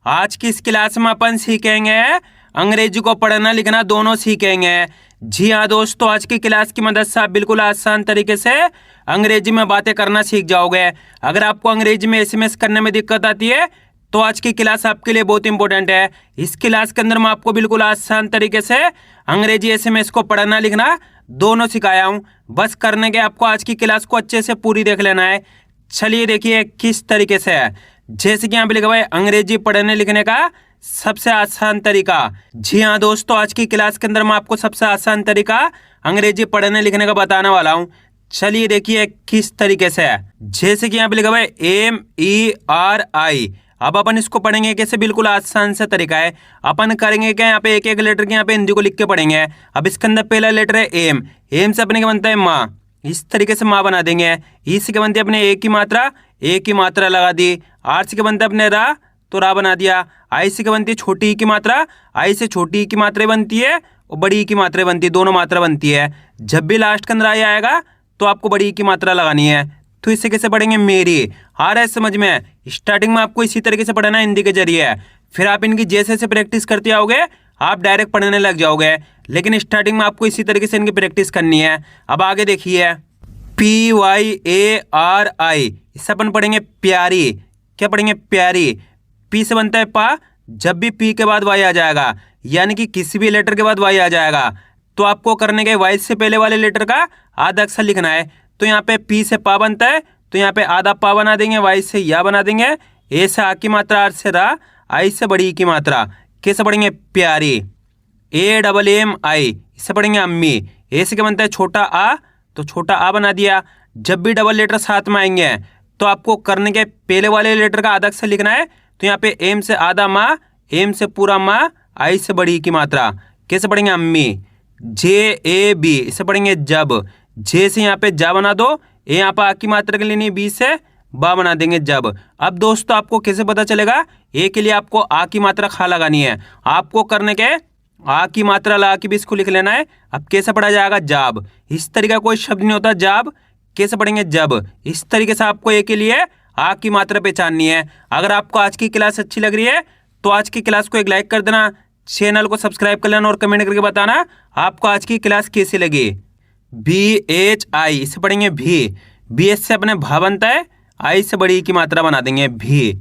आज की इस क्लास में अपन सीखेंगे अंग्रेजी को पढ़ना लिखना दोनों सीखेंगे। जी हाँ दोस्तों, आज की क्लास की मदद से आप बिल्कुल आसान तरीके से अंग्रेजी में बातें करना सीख जाओगे। अगर आपको अंग्रेजी में एसएमएस करने में दिक्कत आती है तो आज की क्लास आपके लिए बहुत इंपॉर्टेंट है। इस क्लास के अंदर मैं आपको बिल्कुल आसान तरीके से अंग्रेजी एसएमएस को पढ़ना लिखना दोनों सिखाया हूँ। बस करने के आपको आज की क्लास को अच्छे से पूरी देख लेना है। चलिए देखिए किस तरीके से है। जैसे कि यहाँ पे लिखा हुआ है अंग्रेजी पढ़ने लिखने का सबसे आसान तरीका। जी हाँ दोस्तों, आज की क्लास के अंदर मैं आपको सबसे आसान तरीका अंग्रेजी पढ़ने लिखने का बताने वाला हूँ। चलिए देखिए किस तरीके से है। जैसे कि यहाँ पे लिखा हुआ है MERI। अब अपन इसको पढ़ेंगे कैसे, बिल्कुल आसान सा तरीका है। अपन करेंगे क्या, यहाँ पे एक एक लेटर के यहाँ पे हिंदी को लिख के पढ़ेंगे। अब इसके अंदर पहला लेटर है एम। एम से अपने क्या बनता है माँ, इस तरीके से माँ बना देंगे। ई से क्या बनती है अपने एक की मात्रा लगा दी। आर से क्या बनता है अपने रा, तो रा बना दिया। आई से क्या बनती है छोटी ई की मात्रा, आई से छोटी ई की मात्रा बनती है और बड़ी ई की मात्रा बनती है, दोनों मात्रा बनती है। जब भी लास्ट के अंदर आई आएगा तो आपको बड़ी ई की मात्रा लगानी है। तो इससे कैसे पढ़ेंगे, मेरी। आ रहा है समझ में। स्टार्टिंग में आपको इसी तरीके से पढ़ना है हिंदी के जरिए, फिर आप इनकी जैसे जैसे प्रैक्टिस करते आओगे आप डायरेक्ट पढ़ने लग जाओगे। लेकिन स्टार्टिंग में आपको इसी तरीके से इनकी प्रैक्टिस करनी है। अब आगे देखिए PYARI, इससे अपन पढ़ेंगे प्यारी। क्या पढ़ेंगे, प्यारी। पी से बनता है पा। जब भी पी के बाद वाई आ जाएगा, यानी कि किसी भी लेटर के बाद वाई आ जाएगा, तो आपको करने के वाई से पहले वाले लेटर का आधा अक्षर लिखना है। तो यहाँ पे पी से पा बनता है, तो यहाँ पे आधा पा बना देंगे। वाई से या बना देंगे। ए से आ की मात्रा, आर से रा, आई से बड़ी ई की मात्रा। कैसे पढ़ेंगे, प्यारी। AMMI, इससे पढ़ेंगे अम्मी। ए से क्या बनता है छोटा आ, तो छोटा आ बना दिया। जब भी डबल लेटर साथ में आएंगे तो आपको करने के पहले वाले लेटर का आधा अक्षर लिखना है। तो यहाँ पे एम से आधा माँ, एम से पूरा माँ, आई से बड़ी की मात्रा। कैसे पढ़ेंगे, अम्मी। JAB, इसे पढ़ेंगे जब। जे से यहाँ पे जा बना दो। ए यहाँ पे आ की मात्रा के लिए नहीं, बी से बा बना देंगे जब। अब दोस्तों आपको कैसे पता चलेगा, ए के लिए आपको आ की मात्रा खा लगानी है। आपको करने के आ की मात्रा लगा के भी इसको लिख लेना है। अब कैसे पढ़ा जाएगा, जाब। इस तरीका कोई शब्द नहीं होता, जाब। कैसे पढ़ेंगे, जब। इस तरीके से आपको ए के लिए आ की मात्रा पहचाननी है। अगर आपको आज की क्लास अच्छी लग रही है तो आज की क्लास को एक लाइक कर देना, चैनल को सब्सक्राइब कर लेना और कमेंट करके बताना आपको आज की क्लास कैसी लगी। BHI, इसे पढ़ेंगे भी। BH से अपने भा बनता है, आई से बड़ी की मात्रा बना देंगे भी।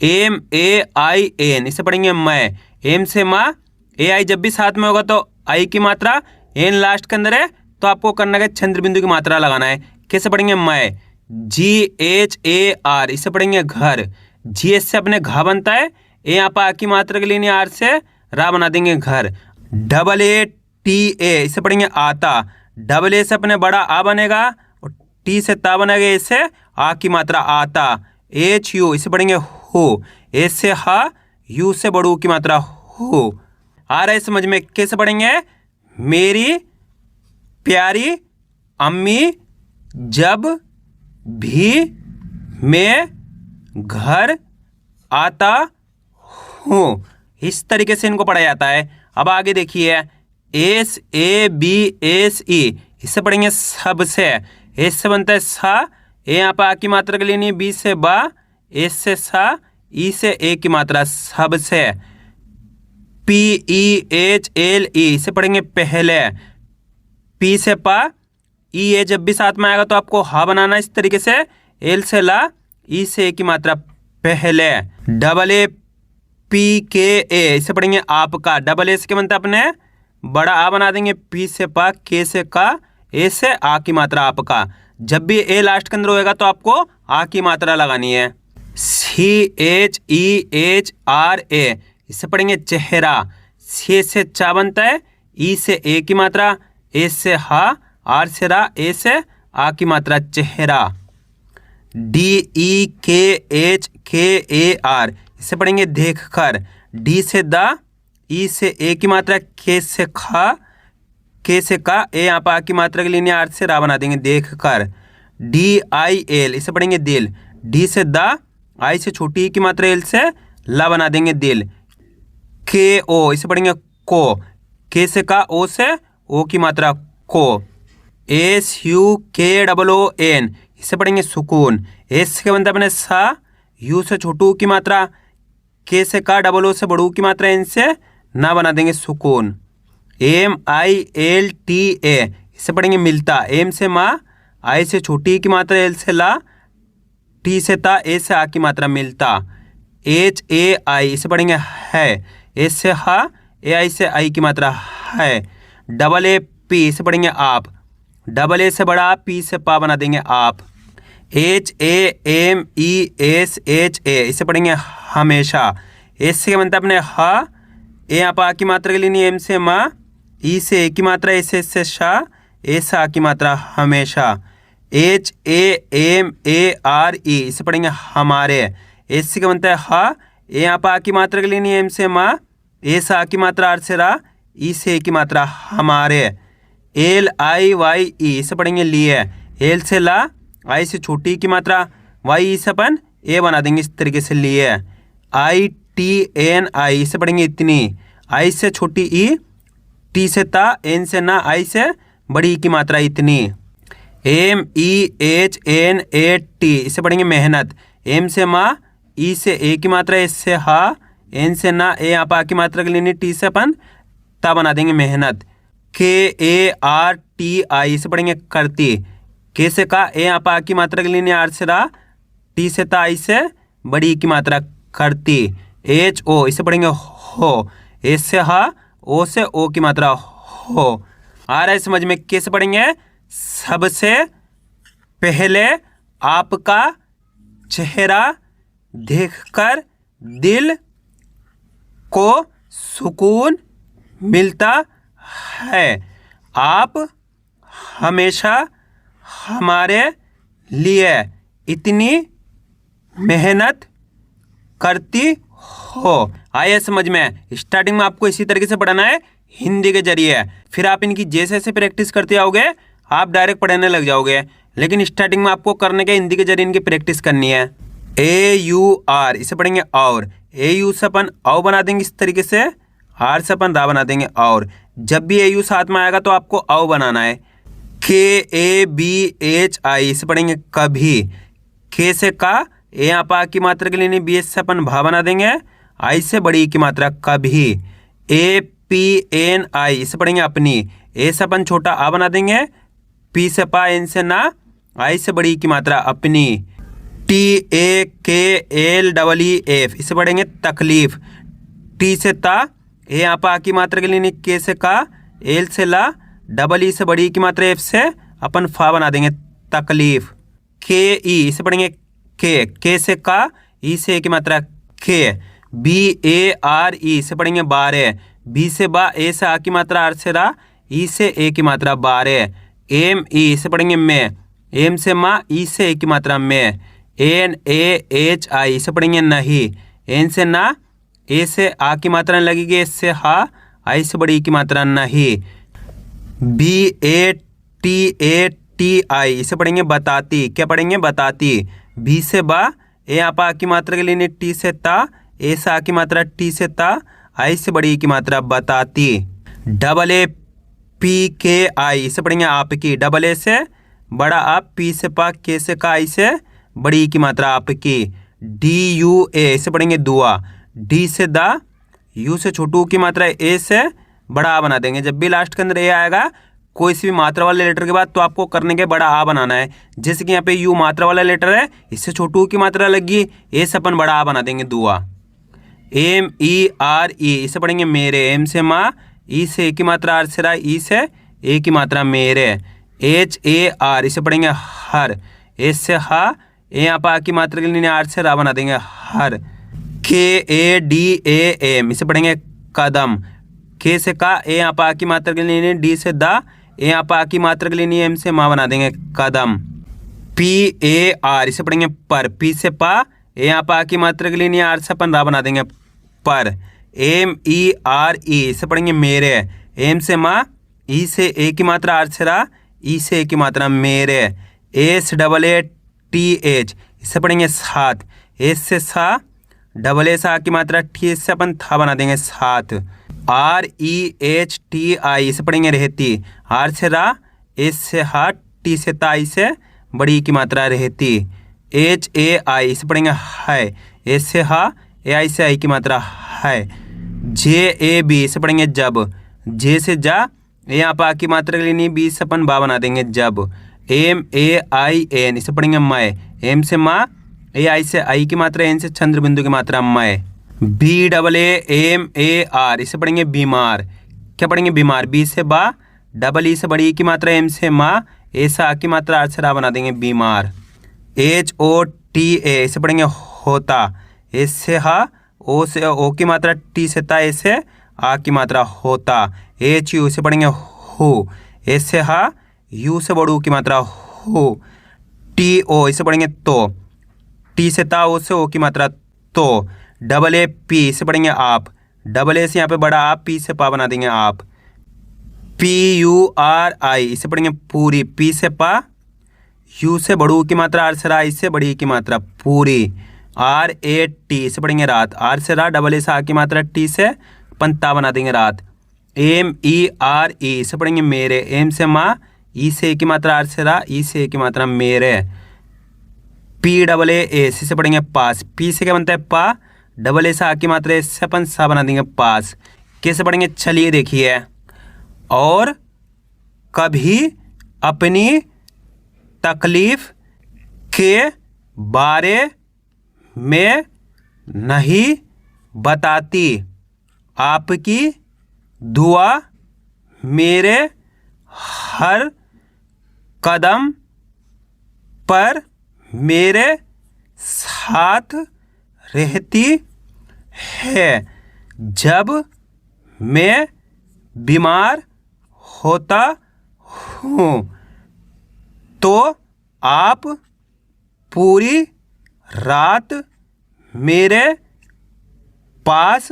MAIN, इसे पढ़ेंगे मैं। एम से माँ, AI जब भी साथ में होगा तो आई की मात्रा, एन लास्ट के अंदर है तो आपको करना है चंद्र बिंदु की मात्रा लगाना है। कैसे पढ़ेंगे, मैं। GHAR, इसे पढ़ेंगे घर। GH से अपने घा बनता है, ए यहाँ पर आ की मात्रा के लिए नहीं, आर से रा बना देंगे घर। AATA, इसे पढ़ेंगे आता। डबल ए से अपने बड़ा आ बनेगा और टी से ता बनेगा, ए से आ की मात्रा आता। HU, इसे पढ़ेंगे हो। ए से हा, यू से बड़ू की मात्रा हो। आ रहा है समझ में। कैसे पढ़ेंगे, मेरी प्यारी अम्मी जब भी मैं घर आता हूँ। इस तरीके से इनको पढ़ा जाता है। अब आगे देखिए SABSE, इससे पढ़ेंगे सबसे। एस से बनता है सा, ए यहाँ पर आ की मात्रा के लिए नहीं, बी से बा, एस से सा, ई से ए की मात्रा, सबसे। PEHLE, इसे पढ़ेंगे पहले। पी से पा, ई ए जब भी साथ में आएगा तो आपको हा बनाना इस तरीके से। एल से ला, ई से ए की मात्रा पहले। AAPKA, इसे पढ़ेंगे आपका। डबल ए से क्या बनता है अपने बड़ा आ बना देंगे, पी से पा, के से का, ए से आ की मात्रा आपका। जब भी ए लास्ट के अंदर होएगा तो आपको आ की मात्रा लगानी है। CHEHRA, इसे पढ़ेंगे चेहरा। से चा बनता है, ई से ए की मात्रा, ए से हा, आर से रा, ए से आ की मात्रा, चेहरा। DEKHKAR, इसे पढ़ेंगे देख कर। डी से दा, ई से ए की मात्रा, के से खा, के से का, ए यहाँ पर आ की मात्रा के लिए नहीं, आर से रा बना देंगे देख कर। DIL, इसे पढ़ेंगे दिल। डी से दा, आई से छोटी की मात्रा, एल से ला बना देंगे दिल। KO, इसे पढ़ेंगे को। के से का, ओ से ओ की मात्रा, को। SUKOON, इसे पढ़ेंगे सुकून। एस से बनता है अपने सा, यू से छोटू की मात्रा, के से का, डबल ओ से बड़ू की मात्रा एन से ना बना देंगे सुकून। MILTA इसे पढ़ेंगे मिलता। एम से माँ, आई से छोटी की मात्रा, एल से ला, टी से ता, ए से आ की मात्रा मिलता। HAI इसे पढ़ेंगे है। एस से हा, AI से आई की मात्रा है। AAP इसे पढ़ेंगे आप। डबल ए से बड़ा, पी से पा बना देंगे आप। HAMESHA इसे पढ़ेंगे हमेशा। एस से क्या बनता है अपने हा, ए यहाँ पर आ की मात्रा के लिए नहीं, एम से माँ, ई से ए की मात्रा, एस से शा, ए से आ की मात्रा हमेशा। HAMARE इसे पढ़ेंगे हमारे। एस से क्या बनता है हा, ए यहाँ पर आ की मात्रा के लिए नहीं, एम से माँ, ए से आ की मात्रा, आर से रा, ई से ए की मात्रा हमारे। LIYE इसे पढ़ेंगे लिए। एल से ला, आई से छोटी की मात्रा, वाई से अपन ए बना देंगे इस तरीके से लिए। ITNI इसे पढ़ेंगे इतनी। आई से छोटी ई, टी से ता, एन से ना, आई से बड़ी की मात्रा इतनी। MEHNAT इसे पढ़ेंगे मेहनत। एम से माँ, ई से ए की मात्रा, एस से हा, एन से ना, ए यहाँ पा की मात्रा के लिए नहीं, टी से अपन ता बना देंगे मेहनत। KARTI इसे पढ़ेंगे करती। के से का, ए यहाँ पा की मात्रा के लिए नहीं, आर से रा, टी से ता, आई से बड़ी की मात्रा करती। HO इसे पढ़ेंगे हो। एस से हा, ओ से ओ की मात्रा हो। आ रहा है समझ में? कैसे पढ़ेंगे? सबसे पहले आपका चेहरा देखकर दिल को सुकून मिलता है। आप हमेशा हमारे लिए इतनी मेहनत करती हो। आया समझ में? स्टार्टिंग में आपको इसी तरीके से पढ़ना है हिंदी के जरिए, फिर आप इनकी जैसे जैसे प्रैक्टिस करते आओगे आप डायरेक्ट पढ़ने लग जाओगे, लेकिन स्टार्टिंग में आपको करने के हिंदी के जरिए इनकी प्रैक्टिस करनी है। AUR इसे पढ़ेंगे और। AU से अपन औ बना देंगे इस तरीके से, आर से अपन रा बना देंगे और। जब भी AU साथ में आएगा तो आपको औ बनाना है। KABHI इसे पढ़ेंगे कभी। के से का, ए यहाँ पा की मात्रा के लिए नहीं, बी से अपन भा बना देंगे, आई से बड़ी की मात्रा कभी। APNI इसे पढ़ेंगे अपनी। ए से अपन छोटा आ बना देंगे, पी से पा, एन से ना, आई से बड़ी की मात्रा अपनी। TAKLEF इसे पढ़ेंगे तकलीफ। टी से ता, ए यहाँ पा की मात्रा के लिए नहीं, के से का, एल से ला, डबल ई से बड़ी की मात्रा, एफ से अपन फा बना देंगे तकलीफ। KE इसे पढ़ेंगे के से का, ई से ए की मात्रा के। BARE इसे पढ़ेंगे बारह। बी से बा, ए से आ की मात्रा, आर से रा, ई से ए की मात्रा बारह। ME इसे पढ़ेंगे में। एम से माँ, ई से ए की मात्रा में। NAHI इसे पढ़ेंगे नहीं। एन से ना, ए से आ की मात्रा लगेगी, एस से हा, आई से बड़ी की मात्रा नहीं। BATATI इसे पढ़ेंगे बताती। क्या पढ़ेंगे? बताती। बी से बा, ए यहाँ पर आ की मात्रा के लिए नहीं, टी से ता, ए से आ की मात्रा, टी से ता, आई से बड़ी की मात्रा बताती। AAPKI इसे पढ़ेंगे आपकी। डबल ए से बड़ा आप, पी से पा, के से का, आई से बड़ी की मात्रा आपकी। DUA इसे पढ़ेंगे दुआ। डी से दा, यू से छोटू की मात्रा, ए से बड़ा आ बना देंगे। जब भी लास्ट के अंदर ए आएगा कोई सी भी मात्रा वाले लेटर के बाद तो आपको करने के बड़ा आ बनाना है। जैसे कि यहाँ पे यू मात्रा वाला लेटर है, इससे छोटू की मात्रा लगी, ए से अपन बड़ा आ बना देंगे दुआ। MERE इसे पढ़ेंगे मेरे। एम से माँ, ई से ए की मात्रा, आर से रा, ई से ए की मात्रा मेरे। HAR इसे पढ़ेंगे हर। एस से हा, ए यहाँ पर आ की मात्रा के लिए आर से रा बना देंगे हर। KADAM इसे पढ़ेंगे कदम। के से का, ए यहाँ पर आ की मात्रा के लिए, डी से दा, ए यहाँ पर आ की मात्रा के लिए, एम से माँ बना देंगे कदम। PAR इसे पढ़ेंगे पर। पी से पा, ए यहाँ पर आ की मात्रा के लिए, आर से अपन रा बना देंगे पर। MERE इसे पढ़ेंगे मेरे। एम से माँ, ई से ए की मात्रा, आर से रा, ई से ए की मात्रा मेरे। SAATH इसे पढ़ेंगे साथ। एस से सा, डबल ए से आ की मात्रा, टी से अपन था बना देंगे साथ। REHTI इसे पढ़ेंगे रहती। आर से रा, एस से हा, टी से ता, आई से बड़ी की मात्रा रहती। HAI इसे पढ़ेंगे है। एस से हा, ए आई से आई की मात्रा है। जे ए बी इसे पढ़ेंगे जब, जे से जा, यहाँ पर आ की मात्रा लेनी, बी से अपन बा बना देंगे जब। एम ए आई एन इसे पढ़ेंगे मैं, एम से माँ, ए आई से आई की मात्रा, एन से चंद्र बिंदु की मात्रा मैं। B double A M A R इसे पढ़ेंगे बीमार, क्या पढ़ेंगे बीमार, बी से बा, डबल ई से बड़ी ई की मात्रा, एम से माँ, ए से आ की मात्रा, आर से रा बना देंगे बीमार। एच ओ टी ए इसे पढ़ेंगे होता, एस से हा, ओ से ओ की मात्रा, टी से ता, ए से आ की मात्रा होता। एच यू इसे पढ़ेंगे हो, एस से हा, यू से बड़ू की मात्रा हो। टी ओ इसे पढ़ेंगे तो, टी से ता, ओ से ओ की मात्रा तो। डबल ए पी इसे पढ़ेंगे आप, डबल ए से यहाँ पे बड़ा आप, पी से पा बना देंगे आप। पी यू आर आई इसे पढ़ेंगे पूरी, पी से पा, यू से बड़ू की मात्रा, आर से रा, आई से बड़ी की मात्रा पूरी। आर ए टी इसे पढ़ेंगे रात, आर से रा, डबल ए से आ की मात्रा, टी से पंता बना देंगे रात। एम ई आर ई इसे पढ़ेंगे मेरे, एम से माँ, ई से ए की मात्रा, आर से रा, ई से ए की मात्रा मेरे। पी डबल ए एस इसे पढ़ेंगे पास, पी से क्या बनता है पा, डबल ए से आ की मात्रा, एस से अपन सा बना देंगे पास। कैसे पढ़ेंगे चलिए देखिए। और कभी अपनी तकलीफ के बारे में नहीं बताती, आपकी दुआ मेरे हर कदम पर मेरे साथ रहती है। जब मैं बीमार होता हूँ तो आप पूरी रात मेरे पास।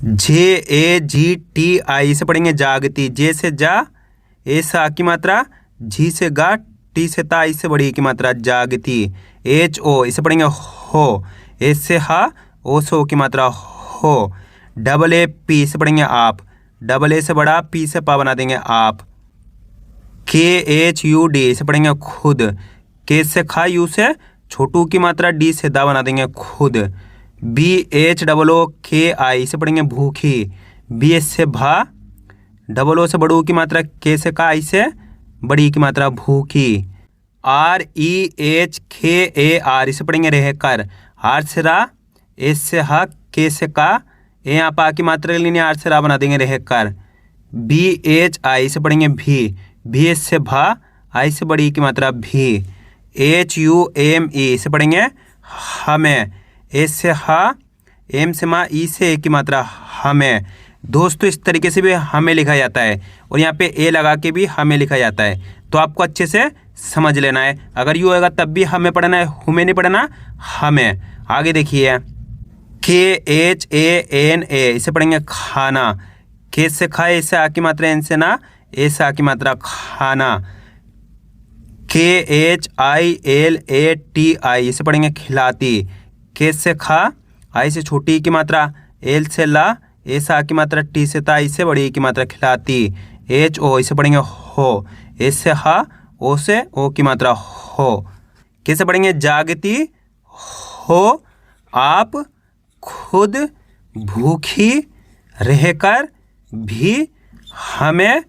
जे ए जी टी आई से पढ़ेंगे जागती, जे से जा, ए से आ की मात्रा, जी से गा, टी से ता, आई से बड़ी की मात्रा जागती। एच ओ इसे पढ़ेंगे हो, एस से हा, ओ से ओ की मात्रा हो। डबल ए पी से पढ़ेंगे आप, डबल ए से बड़ा, पी से पा बना देंगे आप। के एच यू डी से पढ़ेंगे खुद, के से खा, यू से छोटू की मात्रा, डी से दा बना देंगे खुद। बी एच डबल ओ के आई से पढ़ेंगे भूखी, बी एस से भा, डबल ओ से बड़ू की मात्रा, के से का, आई से बड़ी की मात्रा भूखी। आर ई एच के ए आर इसे पढ़ेंगे रहकर, आर से रा, एस से हा, के से का, ए यहाँ पा की मात्रा लेनी, आर से रा बना देंगे रहकर। बी एच आई से पढ़ेंगे भी, भी एस से भा, आई से बड़ी की मात्रा भी। एच यू एम ई से पढ़ेंगे हमें, एस से हा, एम से माँ, ई से ए की मात्रा हमें। दोस्तों इस तरीके से भी हमें लिखा जाता है और यहाँ पे ए लगा के भी हमें लिखा जाता है, तो आपको अच्छे से समझ लेना है। अगर यू होगा तब भी हमें पढ़ना है, हमें नहीं पढ़ना हमें। आगे देखिए। के एच ए एन ए इसे पढ़ेंगे खाना, के से खा, ए से आ की मात्रा, एन से ना, ए से आ की मात्रा खाना। के H I L A T I इसे पढ़ेंगे खिलाती, के से खा, आई से छोटी की मात्रा, एल से ला, ए से आ की मात्रा, टी से ता, आई से बड़ी की मात्रा खिलाती। एच ओ इसे पढ़ेंगे हो, एस से हा, ओ से ओ की मात्रा हो। कैसे पढ़ेंगे जागती हो, आप खुद भूखी रहकर भी हमें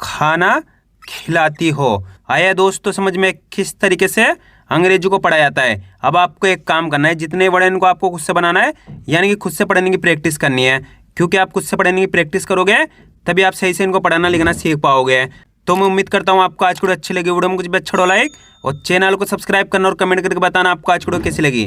खाना खिलाती हो। आया दोस्तों समझ में किस तरीके से अंग्रेजी को पढ़ा जाता है। अब आपको एक काम करना है, जितने बड़े इनको आपको खुद से बनाना है, यानी कि खुद से पढ़ने की प्रैक्टिस करनी है, क्योंकि आप खुद से पढ़ने की प्रैक्टिस करोगे तभी आप सही से इनको पढ़ना लिखना सीख पाओगे। तो मैं उम्मीद करता हूँ आपको आज वीडियो अच्छी लगी। वीडियो में कुछ भी अच्छा हो लाइक और चैनल को सब्सक्राइब करना और कमेंट करके बताना आपको आज वीडियो कैसी लगी।